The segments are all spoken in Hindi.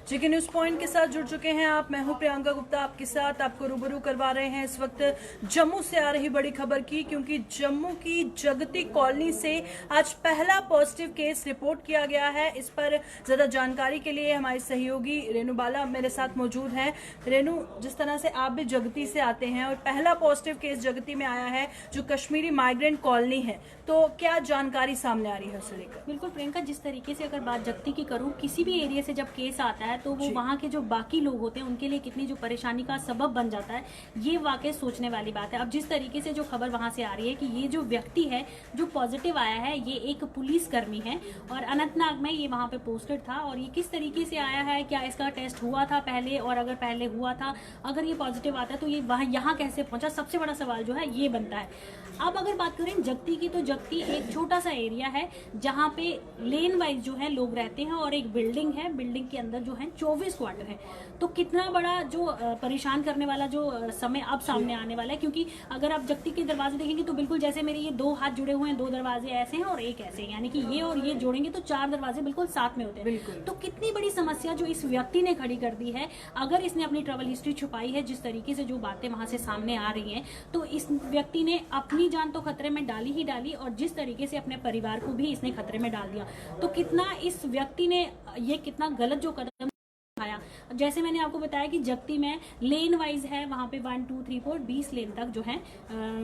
जेके न्यूज पॉइंट के साथ जुड़ चुके हैं आप। मैं हूं प्रियंका गुप्ता, आपके साथ आपको रूबरू करवा रहे हैं इस वक्त जम्मू से आ रही बड़ी खबर की, क्योंकि जम्मू की जगती कॉलोनी से आज पहला पॉजिटिव केस रिपोर्ट किया गया है। इस पर ज्यादा जानकारी के लिए हमारी सहयोगी रेनू बाला मेरे साथ मौजूद हैं। रेनू, जिस तरह से आप भी जगती से आते हैं और पहला पॉजिटिव केस जगती में आया है जो कश्मीरी माइग्रेंट कॉलोनी है, तो क्या जानकारी सामने आ रही है उसे लेकर? बिल्कुल प्रियंका, जिस तरीके से अगर बात जगती की करूं, किसी भी एरिया से जब केस आता है तो वो वहाँ के जो बाकी लोग होते हैं उनके लिए कितनी जो परेशानी का सबब बन जाता है, ये वाकई सोचने वाली बात है। अब जिस तरीके से जो खबर वहाँ से आ रही है कि ये जो व्यक्ति है जो पॉजिटिव आया है, ये एक पुलिस कर्मी है और अनंतनाग में ये वहाँ पे पोस्टेड था। और ये किस तरीके से आया है, क्या इसका टेस्ट हुआ था पहले, और अगर पहले हुआ था, अगर ये पॉजिटिव आता है तो ये वहाँ यहाँ कैसे पहुंचा, सबसे बड़ा सवाल जो है ये बनता है। अब अगर बात करें जगती की, तो जगती एक छोटा सा एरिया है जहाँ पे लेन वाइज जो है लोग रहते हैं और एक बिल्डिंग है, बिल्डिंग के अंदर जो है 24 क्वार्टर है। तो कितना बड़ा जो परेशान करने वाला जो समय अब सामने आने वाला है, क्योंकि अगर आप जगती के दरवाजे देखेंगे तो बिल्कुल जैसे मेरे ये दो हाथ जुड़े हुए हैं, दो दरवाजे ऐसे हैं और एक ऐसे हैं, यानी कि ये और ये जोड़ेंगे तो 4 दरवाजे बिल्कुल साथ में होते हैं। तो कितनी बड़ी समस्या जो इस व्यक्ति ने खड़ी कर दी है। अगर इसने अपनी ट्रैवल हिस्ट्री छुपाई है, जिस तरीके से जो बातें वहां से सामने आ रही हैं, तो इस व्यक्ति ने अपनी जान तो खतरे में डाली ही डाली और जिस तरीके से अपने परिवार को भी इसने खतरे में डाल दिया। तो कितना इस व्यक्ति ने ये कितना गलत जो कदम उठाया। जैसे मैंने आपको बताया कि जगती में लेन वाइज है, वहां पे 1 2 3 4 20 लेन तक जो है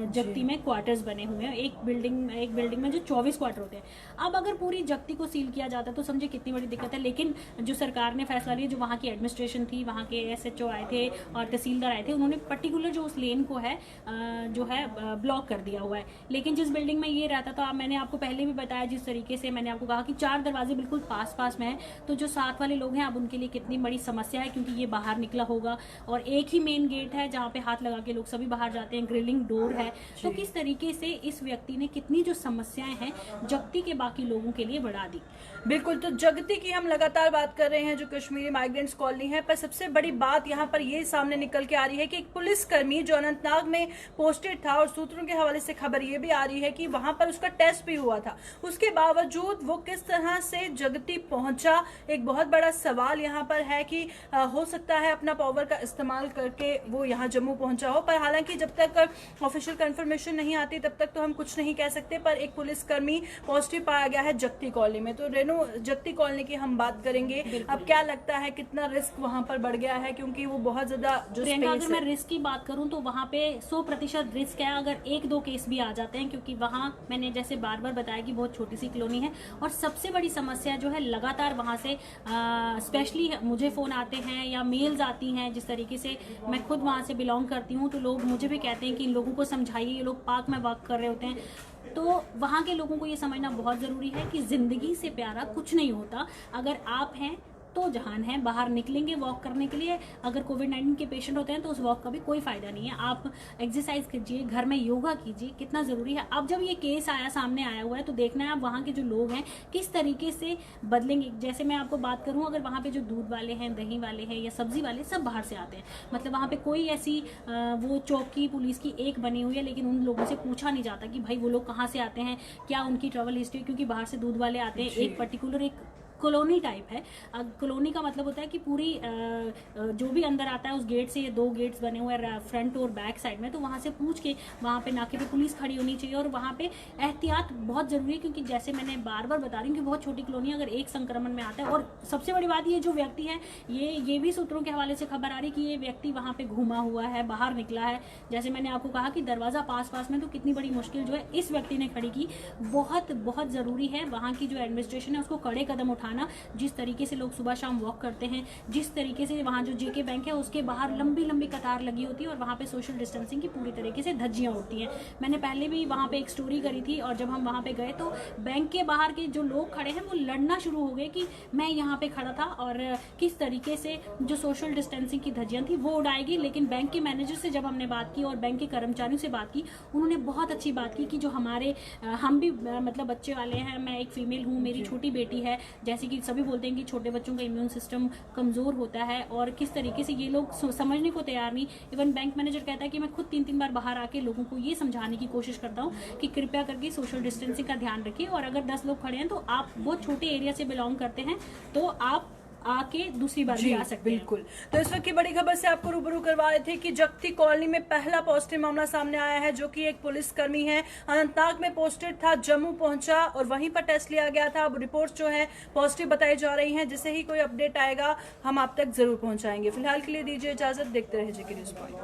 जगती में क्वार्टर्स बने हुए हैं। एक बिल्डिंग में जो 24 क्वार्टर होते हैं। अब अगर पूरी जगती को सील किया जाता तो समझे कितनी बड़ी दिक्कत है। लेकिन जो सरकार ने फैसला लिया, जो वहाँ की एडमिनिस्ट्रेशन थी, वहाँ के SHO आए थे और तहसीलदार आए थे, उन्होंने पर्टिकुलर जो उस लेन को है जो है ब्लॉक कर दिया हुआ है। लेकिन जिस बिल्डिंग में ये रहता था, मैंने आपको पहले भी बताया, जिस तरीके से मैंने आपको कहा कि 4 दरवाजे बिल्कुल पास में है, तो जो साथ वाले लोग हैं अब उनके लिए कितनी बड़ी समस्या है, क्योंकि ये बाहर निकला होगा और एक ही मेन गेट है जहाँ पे हाथ लगा के लोग सभी बाहर जाते हैं, ग्रिलिंग डोर है। तो किस तरीके से इस व्यक्ति ने कितनी जो समस्याएं हैं जगती के बाकी लोगों के लिए बढ़ा दी। बिल्कुल, तो जगती की हम लगातार बात कर रहे हैं जो कश्मीरी माइग्रेंट्स कॉलोनी है, पर सबसे बड़ी बात यहाँ पर ये सामने निकल के आ रही है कि एक पुलिसकर्मी जो अनंतनाग में पोस्टेड था, और सूत्रों के हवाले से खबर ये भी आ रही है कि वहां पर उसका टेस्ट भी हुआ था, उसके बावजूद वो किस तरह से जगती पहुंचा, एक बहुत बड़ा सवाल यहाँ पर है कि हो सकता है अपना पावर का इस्तेमाल करके वो यहाँ जम्मू पहुंचा हो। पर हालांकि जब तक ऑफिशियल कंफर्मेशन नहीं आती तब तक तो हम कुछ नहीं कह सकते। पर एक पुलिसकर्मी पॉजिटिव पाया गया है जगती कॉलोनी में। तो रेनू, जगती कॉलोनी की हम बात करेंगे। अब क्या लगता है कितना रिस्क वहां पर बढ़ गया है, क्योंकि वो बहुत ज्यादा जो अगर मैं रिस्क की बात करूं तो वहां पे 100% रिस्क है अगर 1-2 केस भी आ जाते हैं, क्योंकि वहां मैंने जैसे बार बार बताया कि बहुत छोटी सी कॉलोनी है और सबसे बड़ी समस्या जो है लगातार वहां से स्पेशली मुझे फोन आते हैं या मेल्स आती हैं। जिस तरीके से मैं खुद वहां से बिलोंग करती हूँ, तो लोग मुझे भी कहते हैं कि इन लोगों को समझाइए, ये लोग पार्क में वॉक कर रहे होते हैं। तो वहाँ के लोगों को ये समझना बहुत ज़रूरी है कि ज़िंदगी से प्यारा कुछ नहीं होता। अगर आप हैं तो जहान है, बाहर निकलेंगे वॉक करने के लिए। अगर कोविड-19 के पेशेंट होते हैं तो उस वॉक का भी कोई फायदा नहीं है। आप एक्सरसाइज कीजिए, घर में योगा कीजिए, कितना ज़रूरी है। अब जब ये केस सामने आया हुआ है तो देखना है अब वहाँ के जो लोग हैं किस तरीके से बदलेंगे। जैसे मैं आपको बात करूँ, अगर वहाँ पे जो दूध वाले हैं, दही वाले हैं या सब्जी वाले, सब बाहर से आते हैं। मतलब वहाँ पे कोई ऐसी वो चौकी पुलिस की एक बनी हुई है, लेकिन उन लोगों से पूछा नहीं जाता कि भाई वो लोग कहाँ से आते हैं, क्या उनकी ट्रैवल हिस्ट्री, क्योंकि बाहर से दूध वाले आते हैं। एक पर्टिकुलर एक कॉलोनी टाइप है। कॉलोनी का मतलब होता है कि पूरी जो भी अंदर आता है उस गेट से, ये 2 गेट्स बने हुए हैं फ्रंट और बैक साइड में, तो वहाँ से पूछ के वहाँ पे नाके पे पुलिस खड़ी होनी चाहिए। और वहाँ पे एहतियात बहुत जरूरी है, क्योंकि जैसे मैंने बार बार बता रही हूँ कि बहुत छोटी कॉलोनी, अगर एक संक्रमण में आता है। और सबसे बड़ी बात, ये जो व्यक्ति है, ये भी सूत्रों के हवाले से खबर आ रही कि ये व्यक्ति वहाँ पे घूमा हुआ है, बाहर निकला है। जैसे मैंने आपको कहा कि दरवाजा पास में, तो कितनी बड़ी मुश्किल जो है इस व्यक्ति ने खड़ी की। बहुत जरूरी है वहाँ की जो एडमिनिस्ट्रेशन है उसको कड़े कदम उठाना। जिस तरीके से लोग सुबह शाम वॉक करते हैं, जिस तरीके से वहाँ जो JK बैंक है उसके बाहर लंबी कतार लगी होती है और वहाँ पे सोशल डिस्टेंसिंग की पूरी तरीके से धज्जियां होती हैं। मैंने पहले भी वहाँ पे एक स्टोरी करी थी, और जब हम वहाँ पे गए तो बैंक के बाहर के जो लोग खड़े हैं वो लड़ना शुरू हो गए कि मैं यहाँ पे खड़ा था और किस तरीके से जो सोशल डिस्टेंसिंग की धज्जियां थी वो उड़ाएगी। लेकिन बैंक के मैनेजर से जब हमने बात की और बैंक के कर्मचारियों से बात की, उन्होंने बहुत अच्छी बात की कि जो हमारे हम भी मतलब बच्चे वाले हैं, मैं एक फीमेल हूँ, मेरी छोटी बेटी है। जैसे कि सभी बोलते हैं कि छोटे बच्चों का इम्यून सिस्टम कमज़ोर होता है, और किस तरीके से ये लोग समझने को तैयार नहीं। इवन बैंक मैनेजर कहता है कि मैं खुद 3-3 बार बाहर आके लोगों को ये समझाने की कोशिश करता हूँ कि कृपया करके सोशल डिस्टेंसिंग का ध्यान रखिए। और अगर 10 लोग खड़े हैं तो आप बहुत छोटे एरिया से बिलोंग करते हैं तो आप आके दूसरी बार भी आ सकते हैं। बिल्कुल। तो इस वक्त की बड़ी खबर से आपको रूबरू करवा रहे थे कि जगती कॉलोनी में पहला पॉजिटिव मामला सामने आया है, जो कि एक पुलिसकर्मी है, अनंतनाग में पोस्टेड था, जम्मू पहुंचा और वहीं पर टेस्ट लिया गया था। अब रिपोर्ट जो है पॉजिटिव बताई जा रही है। जैसे ही कोई अपडेट आएगा हम आप तक जरूर पहुंचाएंगे। फिलहाल के लिए दीजिए इजाजत, देखते रहिए जेके न्यूज़ पॉइंट।